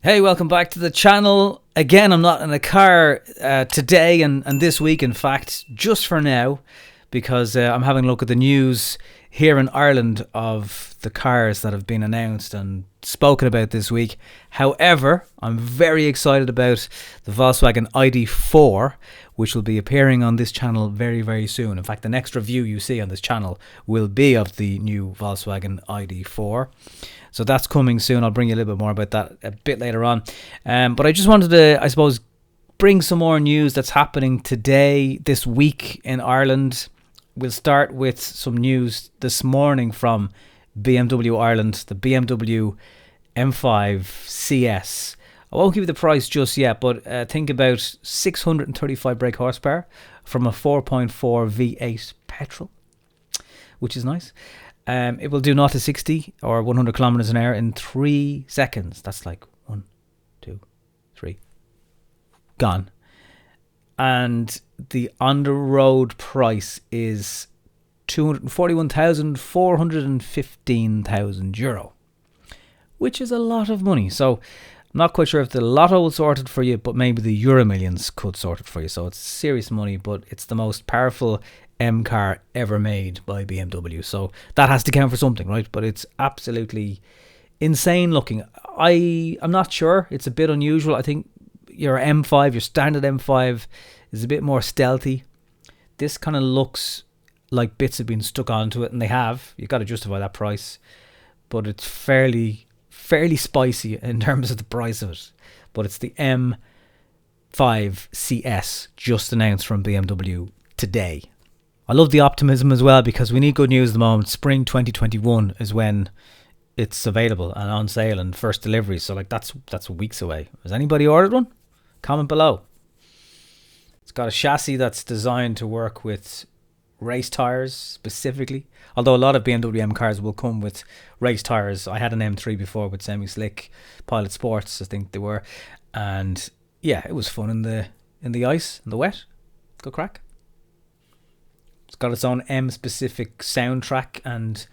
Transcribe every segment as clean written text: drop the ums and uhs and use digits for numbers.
Hey, welcome back to the channel. Again, I'm not in a car today and this week, in fact, just for now, because I'm having a look at the news here in Ireland of the cars that have been announced and spoken about this week. However, I'm very excited about the Volkswagen ID.4, which will be appearing on this channel very, very soon. In fact, the next review you see on this channel will be of the new Volkswagen ID.4. So that's coming soon. I'll bring you a little bit more about that a bit later on. But I just wanted to, I suppose, bring some more news that's happening today, this week in Ireland. We'll start with some news this morning from BMW Ireland, the BMW M5 CS. I won't give you the price just yet, but think about 635 brake horsepower from a 4.4 V8 petrol, which is nice. It will do 0 to 60 or 100 kilometers an hour in 3 seconds. That's like 1, 2, 3, gone. And the on the road price is €241,415,000, which is a lot of money. So I'm not quite sure if the lotto will sort it for you, but maybe the Euro Millions could sort it for you. So it's serious money, but it's the most powerful M car ever made by BMW. So that has to count for something, right? But it's absolutely insane looking. I'm not sure. It's a bit unusual. I think your M5, your standard M5, is a bit more stealthy. This kind of looks like bits have been stuck onto it, and they have. You've got to justify that price. But it's fairly spicy in terms of the price of it. But it's the M5 CS, just announced from BMW today. I love the optimism as well, because we need good news at the moment. Spring 2021 is when it's available and on sale and first delivery. So like that's weeks away. Has anybody ordered one? Comment below. It's got a chassis that's designed to work with race tires specifically. Although a lot of BMW M cars will come with race tires. I had an M3 before with semi-slick Pilot Sports, I think they were. And yeah, it was fun in the ice, in the wet. Good crack. It's got its own M-specific soundtrack and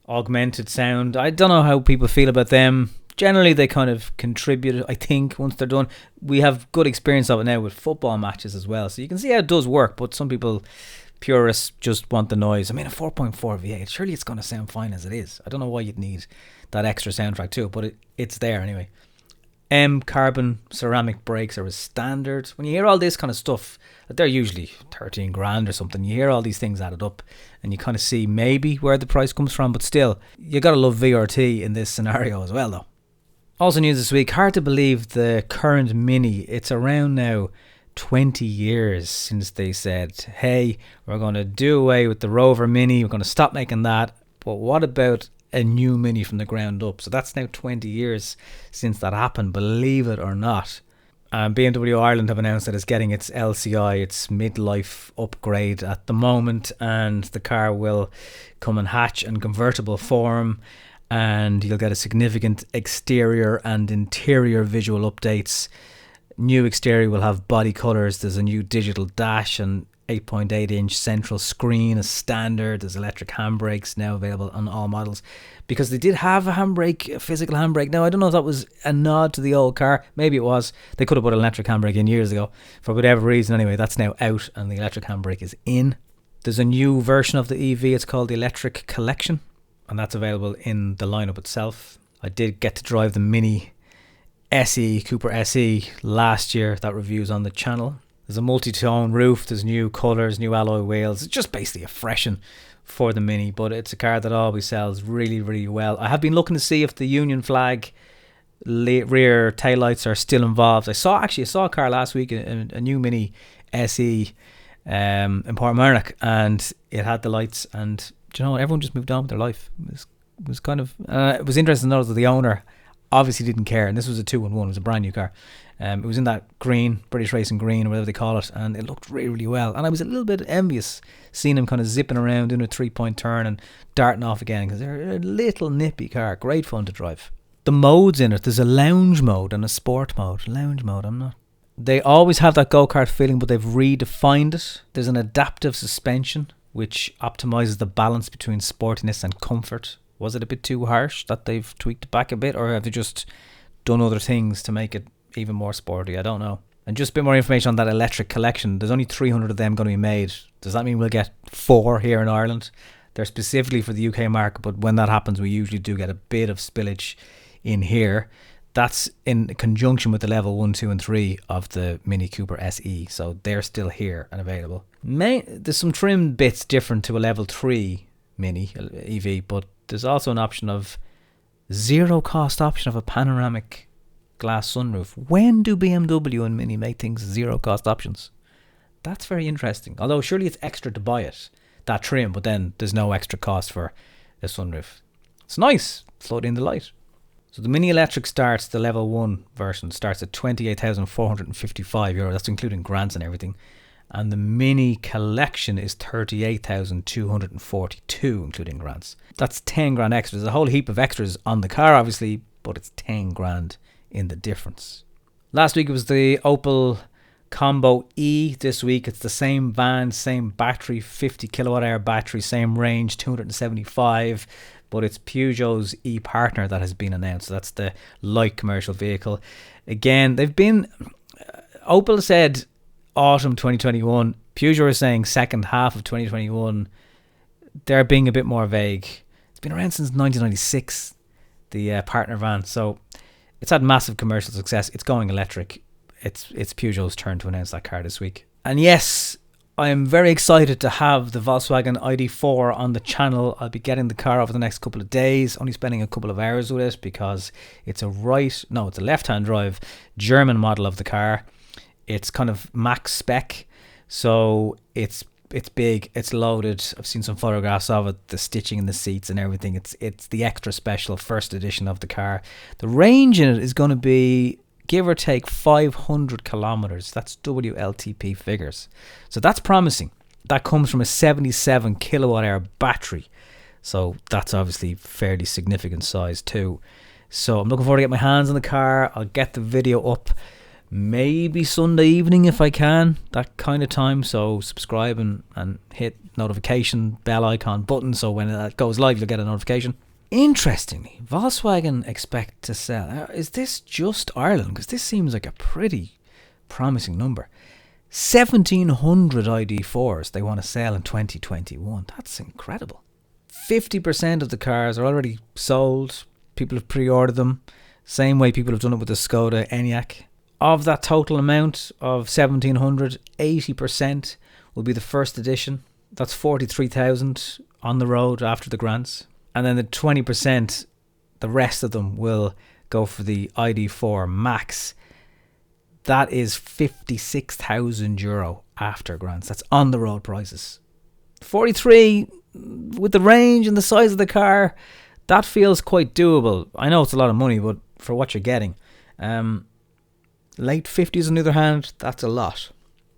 augmented sound. I don't know how people feel about them. Generally, they kind of contribute, I think, once they're done. We have good experience of it now with football matches as well. So you can see how it does work, but some people, purists, just want the noise. I mean, a 4.4 V8, surely it's going to sound fine as it is. I don't know why you'd need that extra soundtrack too, but it's there anyway. M carbon ceramic brakes are as standard. When you hear all this kind of stuff, they're usually 13 grand or something. You hear all these things added up and you kind of see maybe where the price comes from, but still, you got to love VRT in this scenario as well though. Also news this week, hard to believe the current Mini, it's around now 20 years since they said, hey, we're going to do away with the Rover Mini, we're going to stop making that, but what about a new Mini from the ground up? So that's now 20 years since that happened, believe it or not. BMW Ireland have announced that it's getting its LCI, its midlife upgrade at the moment, and the car will come in hatch and convertible form, and you'll get a significant exterior and interior visual updates. New exterior will have body colours, there's a new digital dash and 8.8 inch central screen as standard. There's electric handbrakes now available on all models, because they did have a handbrake, a physical handbrake. Now I don't know if that was a nod to the old car, maybe it was. They could have put an electric handbrake in years ago for whatever reason. Anyway, that's now out and the electric handbrake is in. There's a new version of the EV, it's called the Electric Collection, and that's available in the lineup itself. I did get to drive the Mini SE, Cooper SE last year. That review's on the channel. There's a multi-tone roof, there's new colours, new alloy wheels. It's just basically a freshen for the Mini, but it's a car that always sells really, really well. I have been looking to see if the Union flag rear taillights are still involved. I saw a car last week, a new Mini SE in Portmarnock, and it had the lights, and do you know what? Everyone just moved on with their life. It was kind of, it was interesting to notice that the owner obviously didn't care, and this was a 2-in-1, it was a brand new car. It was in that green, British Racing green or whatever they call it, and it looked really, really well. And I was a little bit envious seeing him kind of zipping around, doing a 3-point turn and darting off again, because they're a little nippy car, great fun to drive. The modes in it, there's a lounge mode and a sport mode. Lounge mode, they always have that go-kart feeling, but they've redefined it. There's an adaptive suspension, which optimizes the balance between sportiness and comfort. Was it a bit too harsh that they've tweaked it back a bit, or have they just done other things to make it even more sporty. I don't know. And just a bit more information on that electric collection. There's only 300 of them going to be made. Does that mean we'll get 4 here in Ireland? They're specifically for the UK market, but when that happens, we usually do get a bit of spillage in here. That's in conjunction with the level 1, 2 and 3 of the Mini Cooper SE. So they're still here and available. There's some trim bits different to a level 3 Mini EV, but there's also an option of zero cost option of a panoramic glass sunroof. When do BMW and Mini make things zero cost options? That's very interesting. Although surely it's extra to buy it, that trim, but then there's no extra cost for a sunroof. It's nice. Float in the light. So the Mini Electric starts, the level 1 version starts at €28,455. That's including grants and everything. And the Mini Collection is €38,242, including grants. That's 10 grand extra. There's a whole heap of extras on the car, obviously, but it's 10 grand in the difference. Last week it was the Opel Combo E. This week it's the same van, same battery, 50 kilowatt hour battery, same range, 275, but it's Peugeot's e-partner that has been announced. So that's the light commercial vehicle. Again, Opel said autumn 2021. Peugeot is saying second half of 2021. They're being a bit more vague. It's been around since 1996, the partner van. So it's had massive commercial success. It's going electric. It's Peugeot's turn to announce that car this week. And yes, I am very excited to have the Volkswagen ID.4 on the channel. I'll be getting the car over the next couple of days, only spending a couple of hours with it because it's a left-hand drive German model of the car. It's kind of max spec, so it's big, it's loaded. I've seen some photographs of it, the stitching in the seats and everything. It's the extra special first edition of the car. The range in it is going to be, give or take, 500 kilometers. That's WLTP figures. So that's promising. That comes from a 77 kilowatt hour battery. So that's obviously fairly significant size too. So I'm looking forward to get my hands on the car. I'll get the video up maybe Sunday evening if I can, that kind of time. So subscribe and hit notification bell icon button, so when that goes live you'll get a notification. Interestingly, Volkswagen expect to sell, is this just Ireland? Because this seems like a pretty promising number. 1,700 ID.4s they want to sell in 2021. That's incredible. 50% of the cars are already sold. People have pre-ordered them. Same way people have done it with the Skoda Enyaq. Of that total amount of 1,700, 80% will be the first edition. That's 43,000 on the road after the grants. And then the 20%, the rest of them will go for the ID.4 Max. That is €56,000 after grants. That's on the road prices. 43, with the range and the size of the car, that feels quite doable. I know it's a lot of money, but for what you're getting. Late 50s on the other hand, that's a lot.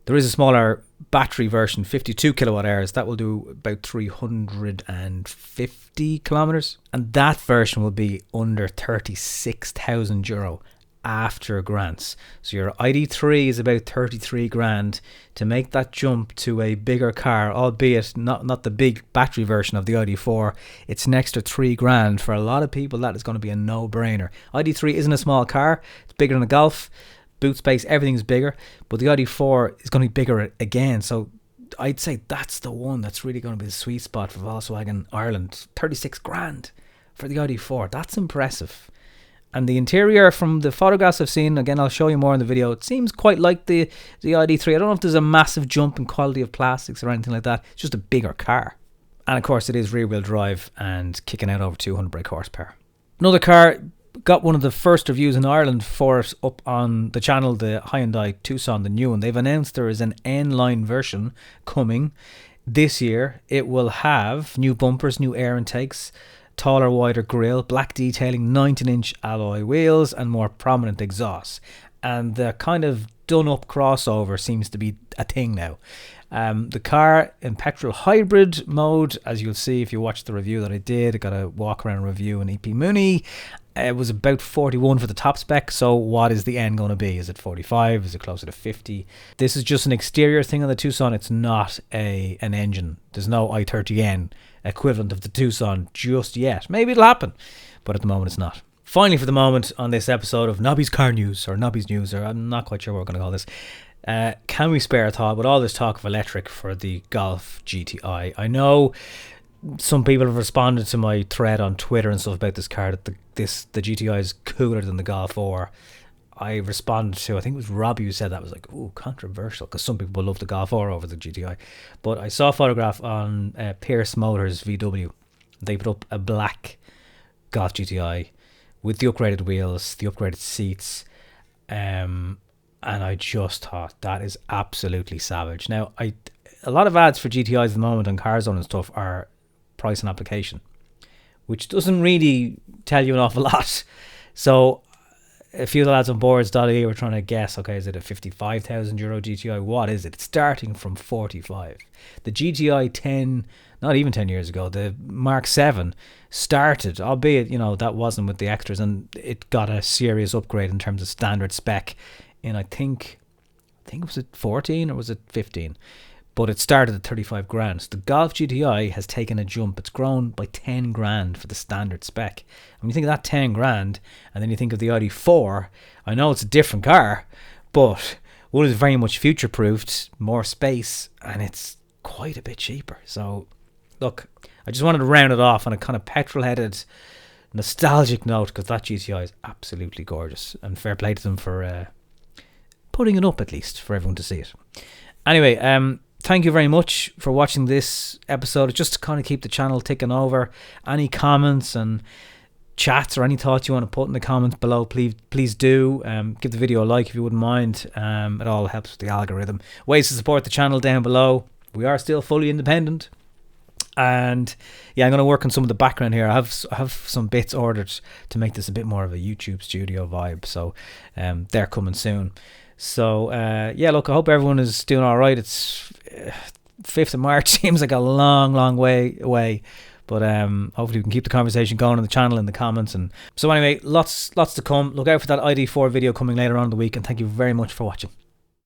There is a smaller battery version, 52 kilowatt hours. That will do about 350 kilometers. And that version will be under €36,000 after grants. So your ID.3 is about 33 grand. To make that jump to a bigger car, albeit not the big battery version of the ID.4, it's an extra 3 grand. For a lot of people, that is going to be a no-brainer. ID.3 isn't a small car. It's bigger than a Golf. Boot space, everything's bigger, but the ID.4 is going to be bigger again. So I'd say that's the one that's really going to be the sweet spot for Volkswagen Ireland. 36 grand for the ID.4. That's impressive. And the interior, from the photographs I've seen, again I'll show you more in the video, it seems quite like the ID.3. I don't know if there's a massive jump in quality of plastics or anything like that. It's just a bigger car. And of course it is rear wheel drive and kicking out over 200 brake horsepower. Another car, got one of the first reviews in Ireland for it up on the channel, the Hyundai Tucson, the new one. They've announced there is an N-line version coming this year. It will have new bumpers, new air intakes, taller, wider grille, black detailing, 19-inch alloy wheels, and more prominent exhaust. And the kind of done-up crossover seems to be a thing now. The car in petrol hybrid mode, as you'll see if you watch the review that I did. I got a walk around review in EP Mooney. It was about 41 for the top spec. So what is the N going to be? Is it 45? Is it closer to 50? This is just an exterior thing on the Tucson. It's not an engine. There's no i30N equivalent of the Tucson just yet. Maybe it'll happen, but at the moment it's not. finally for the moment on this episode of Nobby's Car News, or Nobby's News, or I'm not quite sure what we're going to call this. Can we spare a thought with all this talk of electric for the Golf GTI? I know some people have responded to my thread on Twitter and stuff about this car, that the GTI is cooler than the Golf 4. I responded to, I think it was Robbie who said that. Was like, ooh, controversial, because some people love the Golf 4 over the GTI. But I saw a photograph on Pierce Motors VW. They put up a black Golf GTI with the upgraded wheels, the upgraded seats, and I just thought that is absolutely savage. Now, a lot of ads for GTIs at the moment on CarZone and stuff are price and application, which doesn't really tell you an awful lot. So a few of the lads on boards.ie were trying to guess, okay, is it a €55,000 GTI? What is it? It's starting from 45. The GTI 10, not even 10 years ago, the Mark 7 started, albeit, that wasn't with the extras, and it got a serious upgrade in terms of standard spec in, I think was it 14 or was it 15? But it started at 35 grand. So the Golf GTI has taken a jump. It's grown by 10 grand for the standard spec. And when you think of that 10 grand, and then you think of the ID.4, I know it's a different car, but one is very much future-proofed, more space, and it's quite a bit cheaper. So, look, I just wanted to round it off on a kind of petrol-headed, nostalgic note, because that GTI is absolutely gorgeous. And fair play to them for putting it up, at least, for everyone to see it. Anyway, thank you very much for watching this episode. Just to kind of keep the channel ticking over. Any comments and chats or any thoughts you want to put in the comments below, please do. Give the video a like if you wouldn't mind. It all helps with the algorithm. Ways to support the channel down below. We are still fully independent. And yeah, I'm going to work on some of the background here. I have some bits ordered to make this a bit more of a YouTube studio vibe. So they're coming soon. So, yeah, look, I hope everyone is doing all right. It's 5th of March, seems like a long, long way away. But hopefully we can keep the conversation going on the channel, in the comments. And so anyway, lots to come. Look out for that ID.4 video coming later on in the week. And thank you very much for watching.